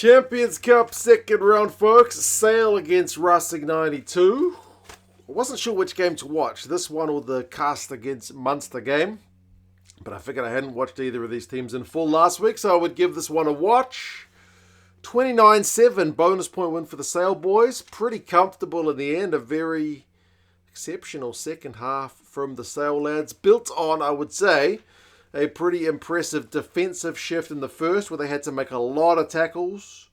Champions Cup second round, folks. Sale against Racing 92. I wasn't sure which game to watch, this one or the Cast against Munster game. But I figured I hadn't watched either of these teams in full last week, so I would give this one a watch. 29-7 bonus point win for the Sale boys. Pretty comfortable in the end. A very exceptional second half from the Sale lads. Built on, I would say, a pretty impressive defensive shift in the first where they had to make a lot of tackles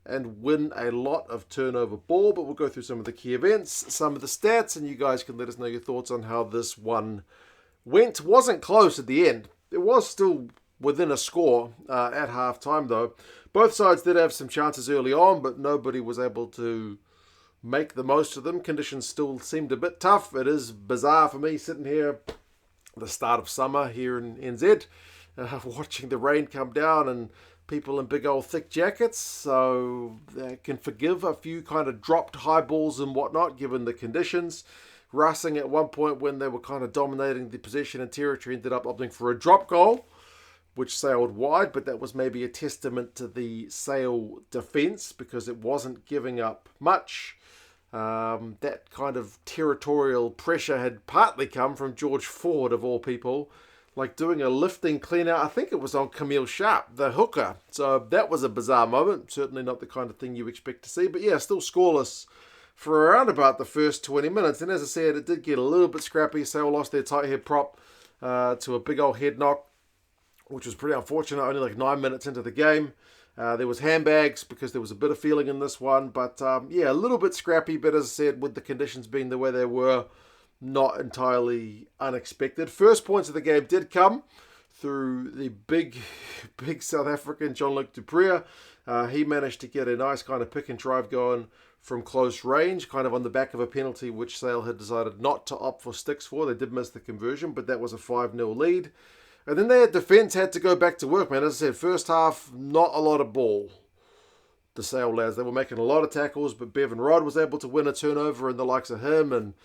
and win a lot of turnover ball. But we'll go through some of the key events, some of the stats, and you guys can let us know your thoughts on how this one went. Wasn't close at the end. It was still within a score at half-time, though. Both sides did have some chances early on, but nobody was able to make the most of them. Conditions still seemed a bit tough. It is bizarre for me sitting here the start of summer here in NZ, watching the rain come down and people in big old thick jackets, so they can forgive a few kind of dropped high balls and whatnot given the conditions. Racing at one point when they were kind of dominating the possession and territory ended up opting for a drop goal, which sailed wide, but that was maybe a testament to the Sale defence because it wasn't giving up much. That kind of territorial pressure had partly come from George Ford, of all people, like doing a lifting clean out. I think it was on Camille Sharp, the hooker. So that was a bizarre moment. Certainly not the kind of thing you expect to see. But yeah, still scoreless for around about the first 20 minutes. And as I said, it did get a little bit scrappy. Sale lost their tight head prop to a big old head knock, which was pretty unfortunate, only like 9 minutes into the game. There was handbags because there was a bit of feeling in this one. But yeah, a little bit scrappy. But as I said, with the conditions being the way they were, not entirely unexpected. First points of the game did come through the big South African Jean-Luc du Preez. He managed to get a nice kind of pick and drive going from close range, kind of on the back of a penalty which Sale had decided not to opt for sticks for. They did miss the conversion, but that was a 5-0 lead. And then their defence had to go back to work, man. As I said, first half, not a lot of ball. The Sale lads, they were making a lot of tackles, but Bevan Rod was able to win a turnover, and the likes of him and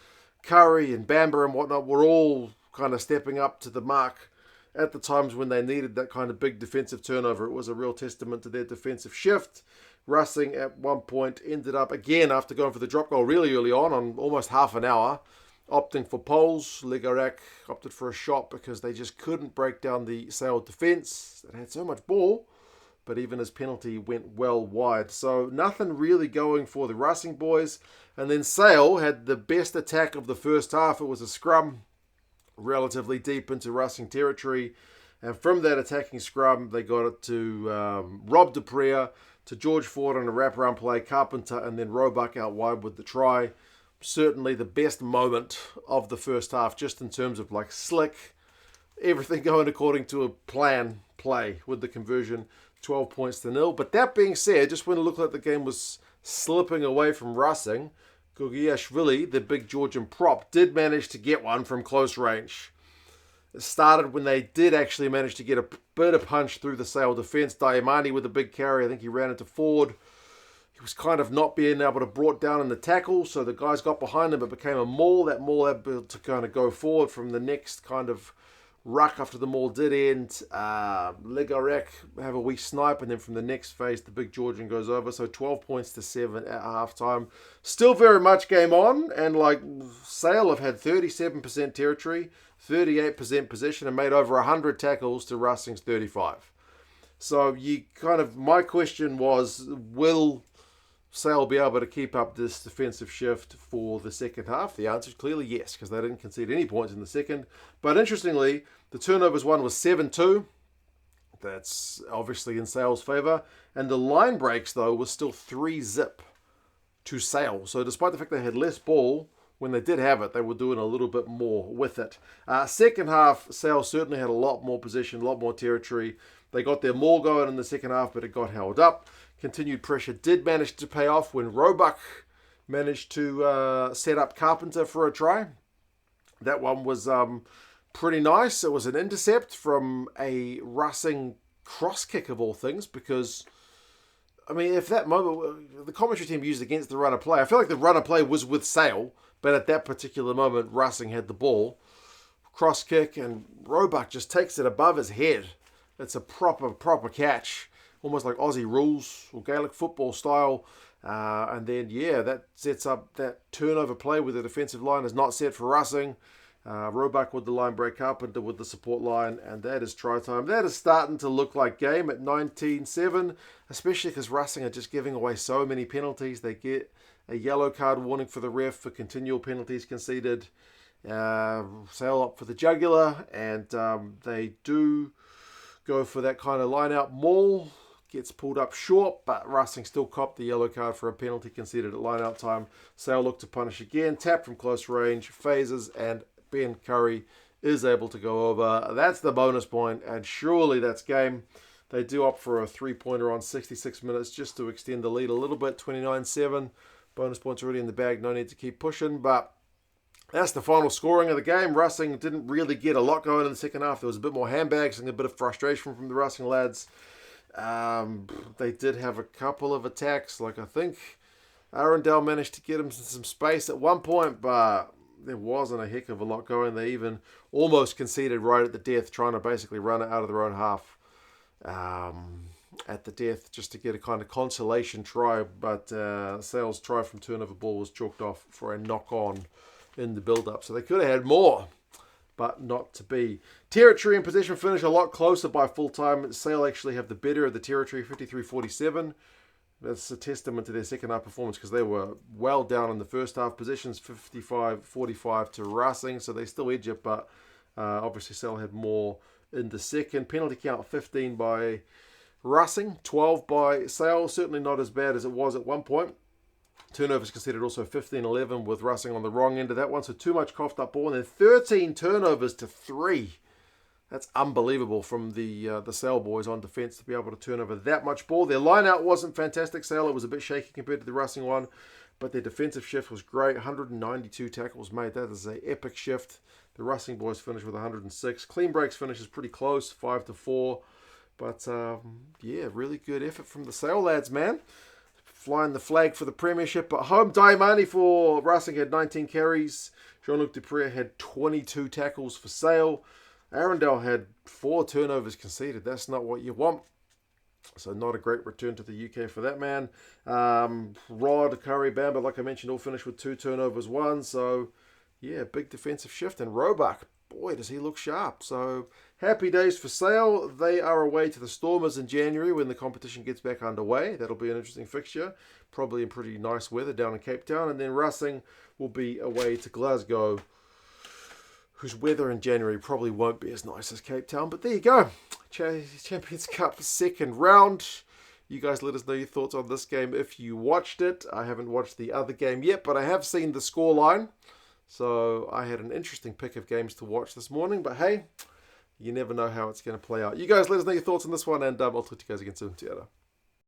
Curry and Bamber and whatnot were all kind of stepping up to the mark at the times when they needed that kind of big defensive turnover. It was a real testament to their defensive shift. Racing at one point ended up, again, after going for the drop goal really early on almost half an hour, opting for poles. Legarak opted for a shot because they just couldn't break down the Sale defence. It had so much ball, but even his penalty went well wide. So nothing really going for the Racing boys. And then Sale had the best attack of the first half. It was a scrum relatively deep into Racing territory. And from that attacking scrum, they got it to Rob du Preez, to George Ford on a wraparound play, Carpenter, and then Roebuck out wide with the try. Certainly the best moment of the first half, just in terms of like slick, everything going according to a plan play with the conversion, 12 points to 0. But that being said, just when it looked like the game was slipping away from Racing, Gugiashvili, the big Georgian prop, did manage to get one from close range. It started when they did actually manage to get a bit of punch through the Sale defence. Diamani with a big carry. I think he ran into Ford. He was kind of not being able to brought down in the tackle, so the guys got behind him. It became a maul. That maul had to kind of go forward from the next kind of ruck after the maul did end. Legarak have a wee snipe, and then from the next phase, the big Georgian goes over. So 12 points to 7 at halftime. Still very much game on, and like Sale have had 37% territory, 38% possession, and made over 100 tackles to Racing's 35. So my question was, will Sale be able to keep up this defensive shift for the second half? The answer is clearly yes, because they didn't concede any points in the second. But interestingly, the turnovers one was 7-2. That's obviously in Sale's favour. And the line breaks, though, was still 3-zip to Sale. So despite the fact they had less ball, when they did have it, they were doing a little bit more with it. Second half, Sale certainly had a lot more possession, a lot more territory. They got their maul going in the second half, but it got held up. Continued pressure did manage to pay off when Roebuck managed to set up Carpenter for a try. That one was pretty nice. It was an intercept from a Racing cross kick of all things, because, I mean, if that moment, the commentary team used against the run of play, I feel like the run of play was with Sale, but at that particular moment, Racing had the ball. Cross kick, and Roebuck just takes it above his head. It's a proper catch. almost like Aussie rules or Gaelic football style. And then, yeah, that sets up that turnover play where the defensive line is not set for Racing. Roebuck with the line break, Carpenter with the support line, and that is try time. That is starting to look like game at 19-7, especially because Racing are just giving away so many penalties. They get a yellow card warning for the ref for continual penalties conceded. Sail up for the jugular, and they do go for that kind of line-out maul. Gets pulled up short, but Racing still copped the yellow card for a penalty conceded at line-out time. Sale looked to punish again, tap from close range, phases, and Ben Curry is able to go over. That's the bonus point, and surely that's game. They do opt for a three-pointer on 66 minutes just to extend the lead a little bit, 29-7. Bonus points already in the bag, no need to keep pushing, but that's the final scoring of the game. Racing didn't really get a lot going in the second half. There was a bit more handbags and a bit of frustration from the Racing lads. They did have a couple of attacks. Like I think Arundel managed to get him some space at one point, but there wasn't a heck of a lot going. They even almost conceded right at the death, trying to basically run it out of their own half at the death just to get a kind of consolation try. But Sale's try from turnover ball was chalked off for a knock-on in the build-up. So they could have had more, but not to be. Territory and possession finish a lot closer by full time. Sale actually have the better of the territory, 53-47. That's a testament to their second half performance because they were well down in the first half. Possessions 55-45 to Racing, so they still edge it, but obviously Sale had more in the second. Penalty count 15 by Racing, 12 by Sale. Certainly not as bad as it was at one point. Turnovers considered also 15-11 with Racing on the wrong end of that one. So too much coughed up ball. And then 13 turnovers to 3. That's unbelievable from the Sale boys on defence to be able to turn over that much ball. Their line-out wasn't fantastic. Sale, it was a bit shaky compared to the Racing one. But their defensive shift was great. 192 tackles made. That is an epic shift. The Racing boys finished with 106. Clean breaks finishes pretty close, 5-4. But, yeah, really good effort from the Sale lads, man. Flying the flag for the premiership at home. Daimani for Racing had 19 carries. Jean-Luc Dupré had 22 tackles for Sale. Arundel had 4 turnovers conceded. That's not what you want. So not a great return to the UK for that man. Rod, Curry, Bamba, like I mentioned, all finished with 2 turnovers, 1. So, yeah, big defensive shift. And Roebuck, boy, does he look sharp. So, happy days for Sale. They are away to the Stormers in January when the competition gets back underway. That'll be an interesting fixture. Probably in pretty nice weather down in Cape Town. And then Racing will be away to Glasgow, whose weather in January probably won't be as nice as Cape Town. But there you go. Champions Cup second round. You guys let us know your thoughts on this game if you watched it. I haven't watched the other game yet, but I have seen the scoreline. So I had an interesting pick of games to watch this morning. But hey, you never know how it's going to play out. You guys let us know your thoughts on this one, and I'll talk to you guys again soon. See you later.